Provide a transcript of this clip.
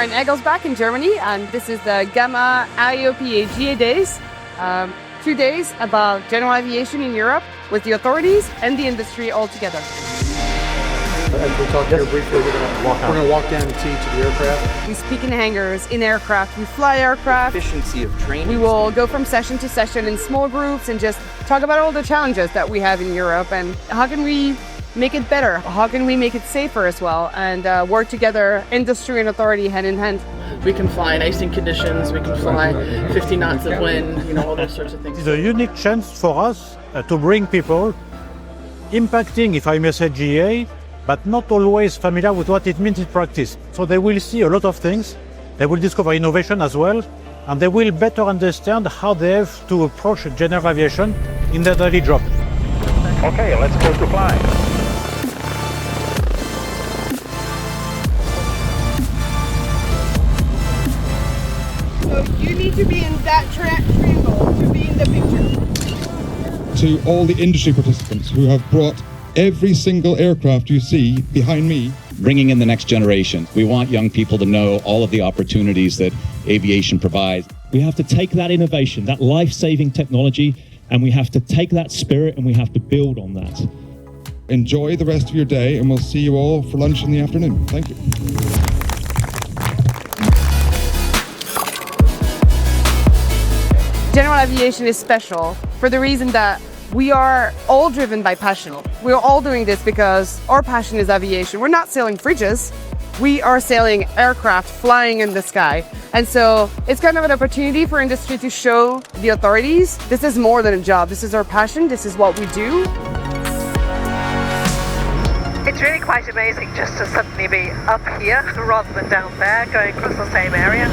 are in Egelsbach in Germany, and this is the GAMA IAOPA-GA days. 2 days about general aviation in Europe with the authorities and the industry all together. As we talked here briefly, we're going to walk down and teach the aircraft. We speak in hangars, in aircraft, we fly aircraft. Efficiency of training. We will go from session to session in small groups and just talk about all the challenges that we have in Europe and how can we make it better, how can we make it safer as well, and work together, industry and authority hand in hand. We can fly in icing conditions, we can fly 50 knots of wind, all those sorts of things. It's a unique chance for us to bring people impacting, if I may say, GA, but not always familiar with what it means in practice. So they will see a lot of things, they will discover innovation as well, and they will better understand how they have to approach general aviation in their daily job. Okay, let's go to fly. So you need to be in that triangle to be in the picture. To all the industry participants who have brought every single aircraft you see behind me. Bringing in the next generation. We want young people to know all of the opportunities that aviation provides. We have to take that innovation, that life-saving technology, and we have to take that spirit and we have to build on that. Enjoy the rest of your day, and we'll see you all for lunch in the afternoon. Thank you. General aviation is special for the reason that we are all driven by passion. We're all doing this because our passion is aviation. We're not sailing fridges. We are sailing aircraft flying in the sky. And so it's kind of an opportunity for industry to show the authorities, this is more than a job. This is our passion. This is what we do. It's really quite amazing just to suddenly be up here rather than down there, going across the same area.